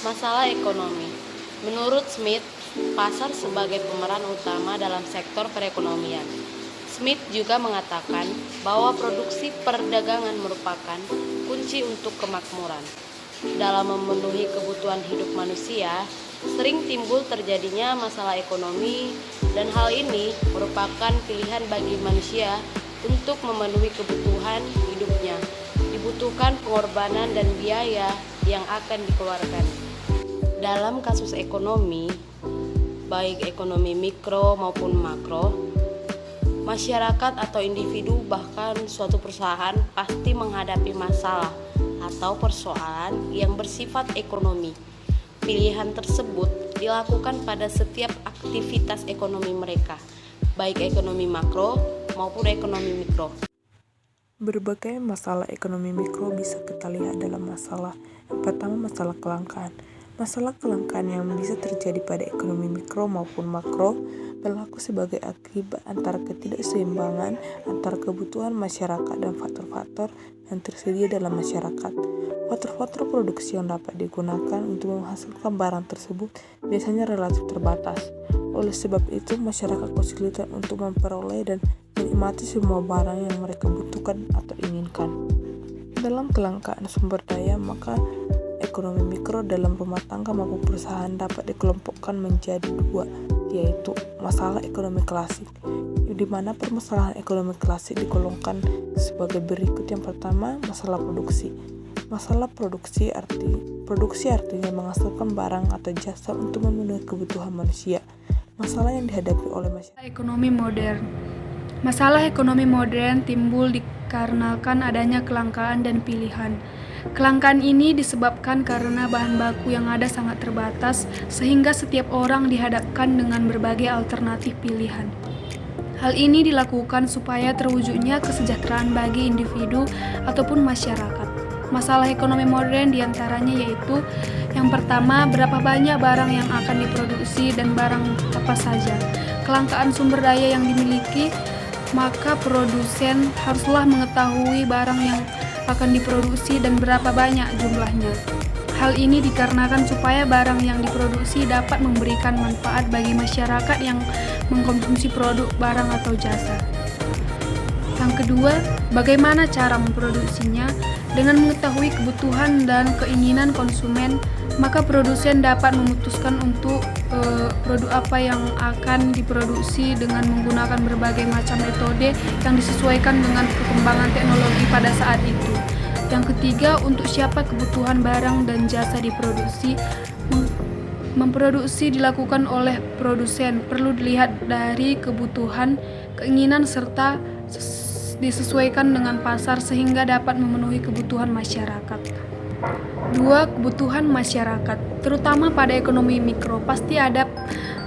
Masalah ekonomi. Menurut Smith, pasar sebagai pemeran utama dalam sektor perekonomian. Smith juga mengatakan bahwa produksi perdagangan merupakan kunci untuk kemakmuran. Dalam memenuhi kebutuhan hidup manusia, sering timbul terjadinya masalah ekonomi, dan hal ini merupakan pilihan bagi manusia untuk memenuhi kebutuhan hidupnya. Dibutuhkan pengorbanan dan biaya yang akan dikeluarkan. Dalam kasus ekonomi, baik ekonomi mikro maupun makro, masyarakat atau individu bahkan suatu perusahaan pasti menghadapi masalah atau persoalan yang bersifat ekonomi. Pilihan tersebut dilakukan pada setiap aktivitas ekonomi mereka, baik ekonomi makro maupun ekonomi mikro. Berbagai masalah ekonomi mikro bisa kita lihat dalam masalah. Yang pertama, masalah kelangkaan. Masalah kelangkaan yang bisa terjadi pada ekonomi mikro maupun makro berlaku sebagai akibat antara ketidakseimbangan antara kebutuhan masyarakat dan faktor-faktor yang tersedia dalam masyarakat. Faktor-faktor produksi yang dapat digunakan untuk menghasilkan barang tersebut biasanya relatif terbatas. Oleh sebab itu, masyarakat kesulitan untuk memperoleh dan menikmati semua barang yang mereka butuhkan atau inginkan. Dalam kelangkaan sumber daya, maka ekonomi mikro dalam rumah tangga maupun perusahaan dapat dikelompokkan menjadi dua, yaitu masalah ekonomi klasik, di mana permasalahan ekonomi klasik digolongkan sebagai berikut. Yang pertama, masalah produksi. Masalah produksi artinya menghasilkan barang atau jasa untuk memenuhi kebutuhan manusia. Masalah yang dihadapi oleh masyarakat. Ekonomi modern. Masalah ekonomi modern timbul dikarenakan adanya kelangkaan dan pilihan. Kelangkaan ini disebabkan karena bahan baku yang ada sangat terbatas, sehingga setiap orang dihadapkan dengan berbagai alternatif pilihan. Hal ini dilakukan supaya terwujudnya kesejahteraan bagi individu ataupun masyarakat. Masalah ekonomi modern diantaranya yaitu yang pertama, berapa banyak barang yang akan diproduksi dan barang apa saja. Kelangkaan sumber daya yang dimiliki, maka produsen haruslah mengetahui barang yang akan diproduksi dan berapa banyak jumlahnya. Hal ini dikarenakan supaya barang yang diproduksi dapat memberikan manfaat bagi masyarakat yang mengkonsumsi produk, barang atau jasa. Yang kedua, bagaimana cara memproduksinya? Dengan mengetahui kebutuhan dan keinginan konsumen, maka produsen dapat memutuskan untuk produk apa yang akan diproduksi dengan menggunakan berbagai macam metode yang disesuaikan dengan perkembangan teknologi pada saat itu. Yang ketiga, untuk siapa kebutuhan barang dan jasa diproduksi. Memproduksi dilakukan oleh produsen, perlu dilihat dari kebutuhan, keinginan, serta disesuaikan dengan pasar sehingga dapat memenuhi kebutuhan masyarakat. 2. Kebutuhan masyarakat. Terutama pada ekonomi mikro, pasti ada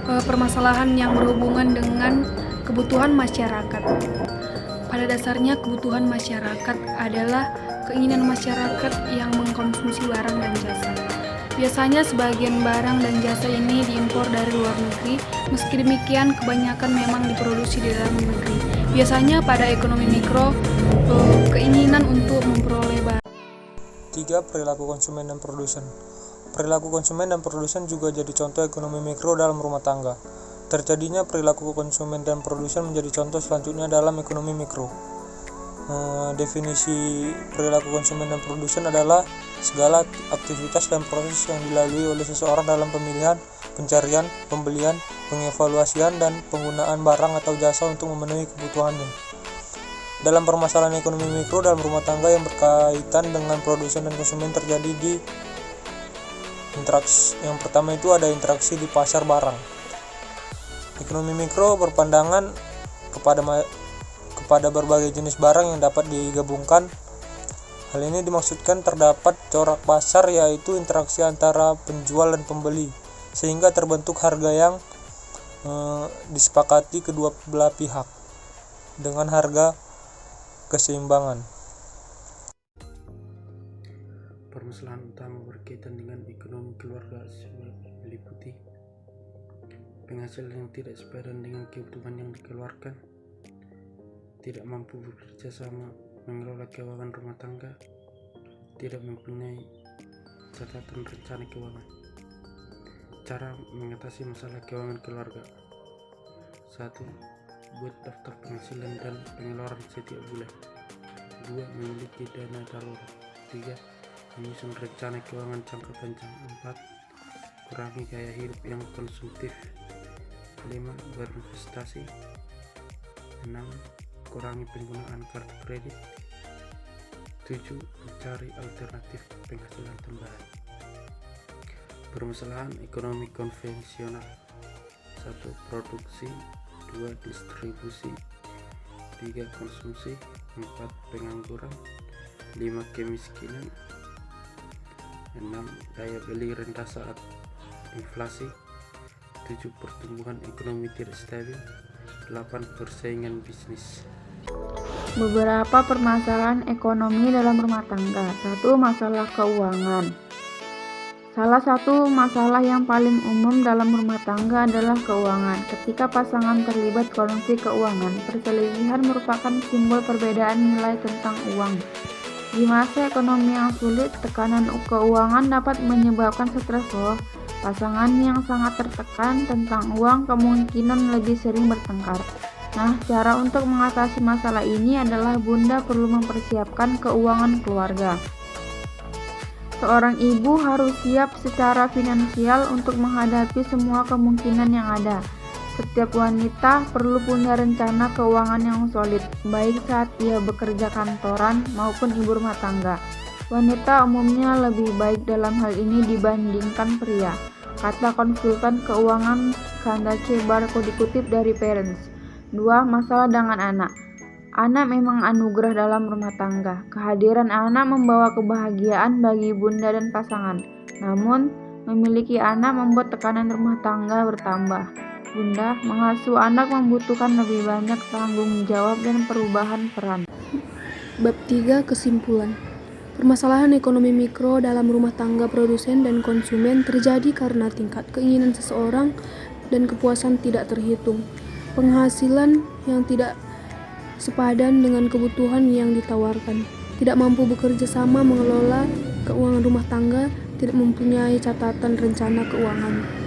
permasalahan yang berhubungan dengan kebutuhan masyarakat. Pada dasarnya, kebutuhan masyarakat adalah keinginan masyarakat yang mengkonsumsi barang dan jasa. Biasanya sebagian barang dan jasa ini diimpor dari luar negeri, meski demikian kebanyakan memang diproduksi di dalam negeri. Biasanya pada ekonomi mikro, keinginan untuk memperoleh barang. 3. Perilaku konsumen dan produsen. Perilaku konsumen dan produsen juga jadi contoh ekonomi mikro dalam rumah tangga. Terjadinya perilaku konsumen dan produsen menjadi contoh selanjutnya dalam ekonomi mikro. Definisi perilaku konsumen dan produsen adalah segala aktivitas dan proses yang dilalui oleh seseorang dalam pemilihan, pencarian, pembelian, pengevaluasian, dan penggunaan barang atau jasa untuk memenuhi kebutuhannya. Dalam permasalahan ekonomi mikro dalam rumah tangga yang berkaitan dengan produsen dan konsumen terjadi di interaksi. Yang pertama itu ada interaksi di pasar barang. Ekonomi mikro berpandangan kepada berbagai jenis barang yang dapat digabungkan. Hal ini dimaksudkan terdapat corak pasar, yaitu interaksi antara penjual dan pembeli, sehingga terbentuk harga yang disepakati kedua belah pihak dengan harga keseimbangan. Permasalahan utama berkaitan dengan ekonomi keluarga meliputi penghasilan yang tidak sepadan dengan kebutuhan yang dikeluarkan, tidak mampu bekerja sama mengelola keuangan rumah tangga, tidak mempunyai catatan rencana keuangan. Cara mengatasi masalah keuangan keluarga. 1. Buat daftar penghasilan dan pengeluaran setiap bulan. 2. Memiliki dana darurat. 3. Menyusun rencana keuangan jangka panjang. 4. Kurangi gaya hidup yang konsumtif. 5. Berinvestasi. 6. Kurangi penggunaan kartu kredit. 7. Mencari alternatif penghasilan tambahan. Permasalahan ekonomi konvensional. 1. Produksi. 2. Distribusi. 3. Konsumsi. 4. Pengangguran. 5. Kemiskinan. 6. Daya beli rendah saat inflasi. 7. Pertumbuhan ekonomi tidak stabil. 8. Persaingan bisnis. Beberapa permasalahan ekonomi dalam rumah tangga. 1. Masalah keuangan. Salah satu masalah yang paling umum dalam rumah tangga adalah keuangan. Ketika pasangan terlibat konflik keuangan, perselisihan merupakan simbol perbedaan nilai tentang uang. Di masa ekonomi yang sulit, tekanan keuangan dapat menyebabkan stres loh. Pasangan yang sangat tertekan tentang uang kemungkinan lebih sering bertengkar. Nah, cara untuk mengatasi masalah ini adalah Bunda perlu mempersiapkan keuangan keluarga. Seorang ibu harus siap secara finansial untuk menghadapi semua kemungkinan yang ada. Setiap wanita perlu punya rencana keuangan yang solid, baik saat ia bekerja kantoran maupun ibu rumah tangga. Wanita umumnya lebih baik dalam hal ini dibandingkan pria, kata konsultan keuangan Kandace Barko dikutip dari Parents. 2. Masalah dengan anak. Anak memang anugerah dalam rumah tangga. Kehadiran anak membawa kebahagiaan bagi bunda dan pasangan. Namun, memiliki anak membuat tekanan rumah tangga bertambah. Bunda, mengasuh anak membutuhkan lebih banyak tanggung jawab dan perubahan peran. Bab 3. Kesimpulan. Permasalahan ekonomi mikro dalam rumah tangga produsen dan konsumen terjadi karena tingkat keinginan seseorang dan kepuasan tidak terhitung. Penghasilan yang tidak sepadan dengan kebutuhan yang ditawarkan, tidak mampu bekerja sama mengelola keuangan rumah tangga, tidak mempunyai catatan rencana keuangan.